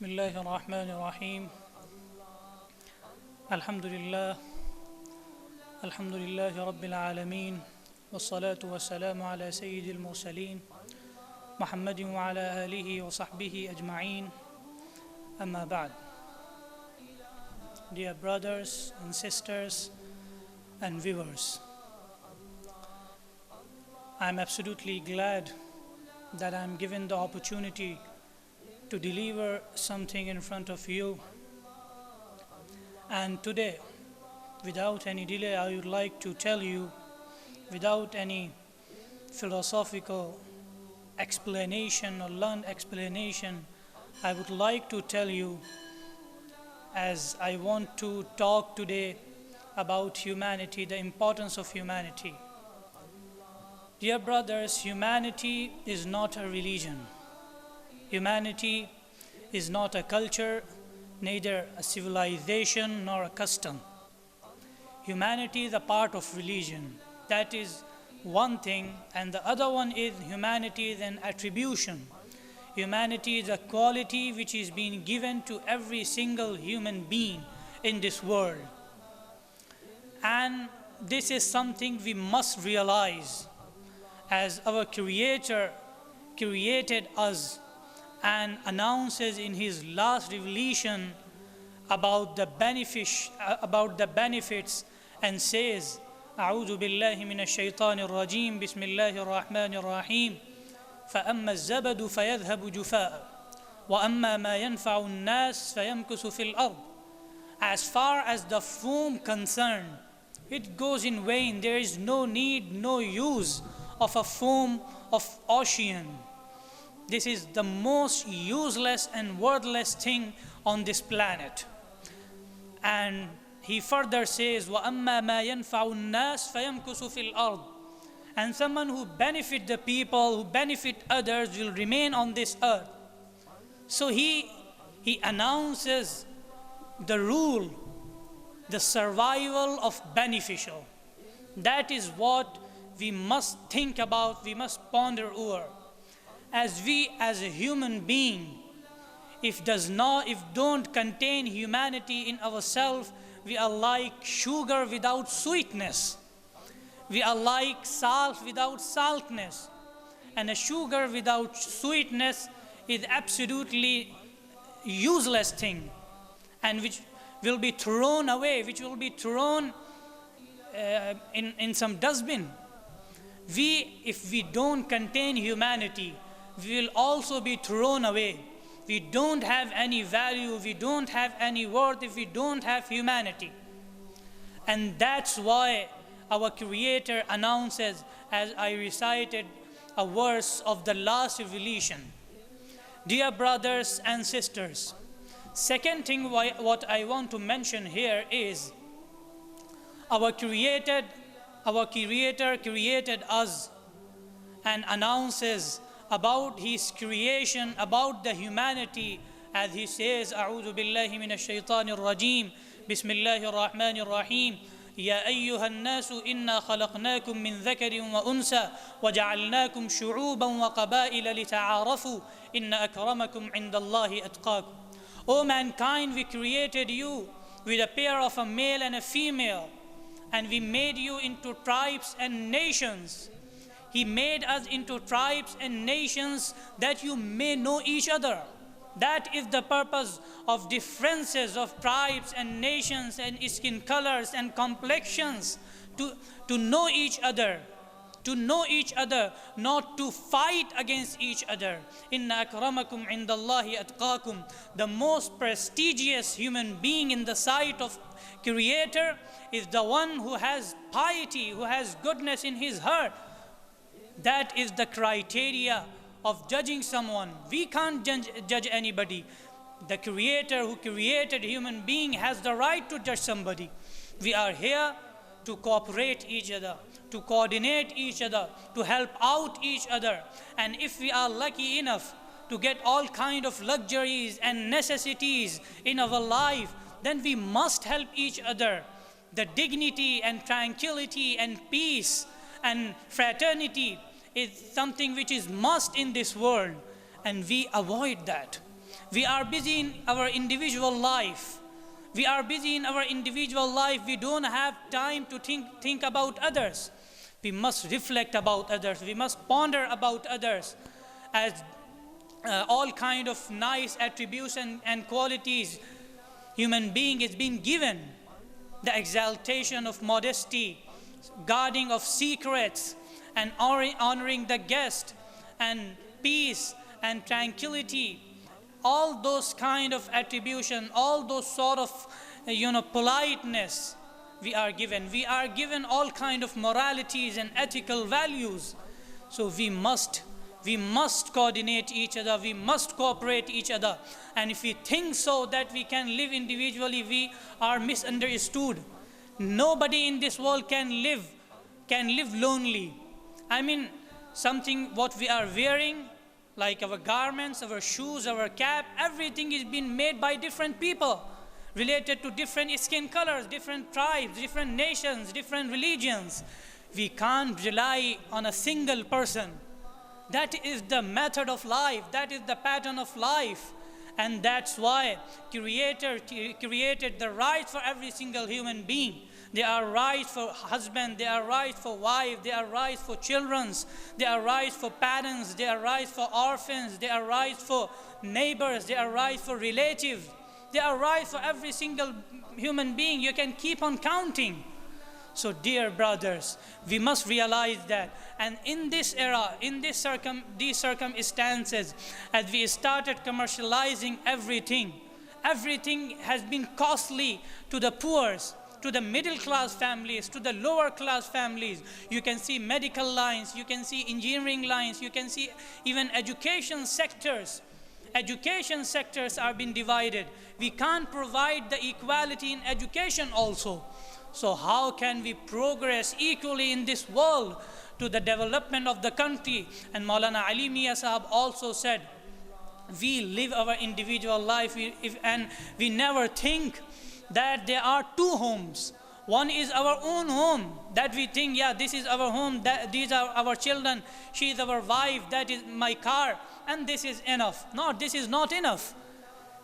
بسم الله الرحمن الرحيم الحمد لله رب العالمين والصلاة والسلام على سيد المرسلين محمد وعلى آله وصحبه أجمعين أما بعد. Dear brothers and sisters and viewers, I'm absolutely glad that I'm given the opportunity to deliver something in front of you. And today, without any delay, I would like to tell you, without any philosophical explanation or learned explanation, I would like to tell you, as I want to talk today about humanity, the importance of humanity. Dear brothers, humanity is not a religion. Humanity is not a culture, neither a civilization nor a custom. Humanity is a part of religion. That is one thing, and the other one is humanity is an attribution. Humanity is a quality which is being given to every single human being in this world. And this is something we must realize, as our Creator created us and announces in his last revelation about the benefits and says, أعوذ بالله من الشيطان الرجيم بسم الله الرحمن الرحيم فأما الزبد فيذهب جفاء وأما ما ينفع الناس فيمكث في الأرض. As far as the foam concerned, it goes in vain. There is no need, no use of a foam of ocean. This is the most useless and worthless thing on this planet. And he further says, وَأَمَّا مَا يَنْفَعُ النَّاسِ فَيَمْكُثُ فِي الْأَرْضِ. And someone who benefit the people, who benefit others, will remain on this earth. So he announces the rule, the survival of beneficial. That is what we must think about, we must ponder over. As we as a human being, if don't contain humanity in ourselves, we are like sugar without sweetness. We are like salt without saltness. And a sugar without sweetness is absolutely useless thing, and which will be thrown away, which will be thrown in some dustbin. If we don't contain humanity, we will also be thrown away. We don't have any value, we don't have any worth if we don't have humanity. And that's why our Creator announces, as I recited a verse of the last revelation. Dear brothers and sisters, second thing what I want to mention here is our Creator created us and announces about his creation, about the humanity, as he says, أعوذ بالله من الشيطان الرجيم بسم الله الرحمن الرحيم يا أيها الناس إنا خلقناكم من ذكر وأنثى وجعلناكم شعوبا وقبائل لتعارفوا إن أكرمكم عند الله أتقاكم. O mankind, we created you with a pair of a male and a female, and we made you into tribes and nations. He made us into tribes and nations that you may know each other. That is the purpose of differences of tribes and nations and skin colors and complexions, to know each other, not to fight against each other. Inna akramakum indallahi atqakum. The most prestigious human being in the sight of Creator is the one who has piety, who has goodness in his heart. That is the criteria of judging someone. We can't judge anybody. The Creator who created human being has the right to judge somebody. We are here to cooperate each other, to coordinate each other, to help out each other. And if we are lucky enough to get all kind of luxuries and necessities in our life, then we must help each other. The dignity and tranquility and peace and fraternity is something which is must in this world, and we avoid that. We are busy in our individual life. We are busy in our individual life. We don't have time to think about others. We must reflect about others. We must ponder about others, as all kind of nice attributes and qualities human being is being given. The exaltation of modesty, guarding of secrets, and honoring the guest, and peace and tranquility. All those kind of attribution, all those sort of politeness we are given. We are given all kind of moralities and ethical values. So we must coordinate each other. We must cooperate each other. And if we think so that we can live individually, we are misunderstood. Nobody in this world can live lonely. I mean, something what we are wearing, like our garments, our shoes, our cap, everything is being made by different people, related to different skin colors, different tribes, different nations, different religions. We can't rely on a single person. That is the method of life. That is the pattern of life. And that's why Creator created the rights for every single human being. There are rights for husband, there are rights for wife, there are rights for children, there are rights for parents, there are rights for orphans, there are rights for neighbors, there are rights for relatives, there are rights for every single human being. You can keep on counting. So dear brothers, we must realize that. And in this era, in these circumstances, as we started commercializing everything has been costly to the poor, to the middle class families, to the lower class families. You can see medical lines, you can see engineering lines, you can see even education sectors. Education sectors are being divided. We can't provide the equality in education also. So how can we progress equally in this world to the development of the country? And Maulana Ali Mia Sahab also said, we live our individual life and we never think that there are two homes. One is our own home, that we think, yeah, this is our home, that these are our children, she is our wife, that is my car, and this is enough. No, this is not enough.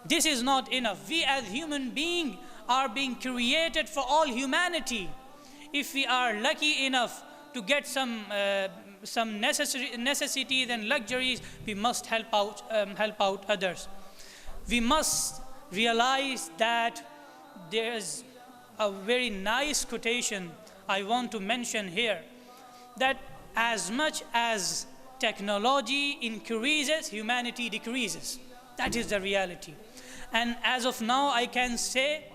This is not enough. We as human beings are being created for all humanity. If we are lucky enough to get some necessities and luxuries, we must help out others. We must realize that there is a very nice quotation I want to mention here, that as much as technology increases, humanity decreases. That is the reality. And as of now, I can say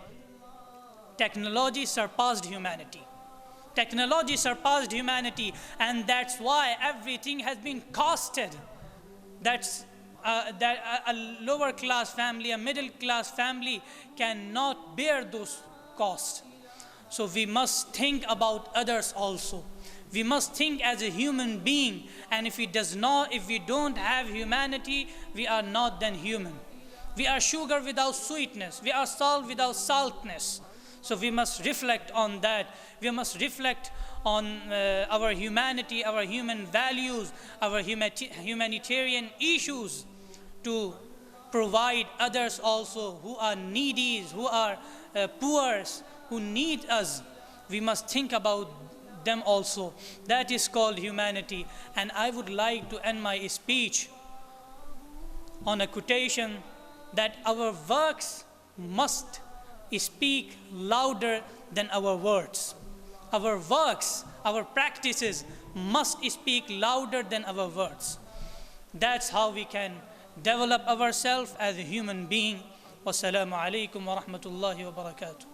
technology surpassed humanity. Technology surpassed humanity, and that's why everything has been costed. That a lower class family, a middle class family cannot bear those costs. So we must think about others also. We must think as a human being, and if we don't have humanity, we are not then human. We are sugar without sweetness. We are salt without saltness. So we must reflect on that. We must reflect on our humanity, our human values, our humanitarian issues, to provide others also who are needy, who are poor, who need us. We must think about them also. That is called humanity. And I would like to end my speech on a quotation that our works must speak louder than our words. Our works, our practices must speak louder than our words. That's how we can develop ourselves as a human being. Wassalamu alaikum wa rahmatullahi wa barakatuh.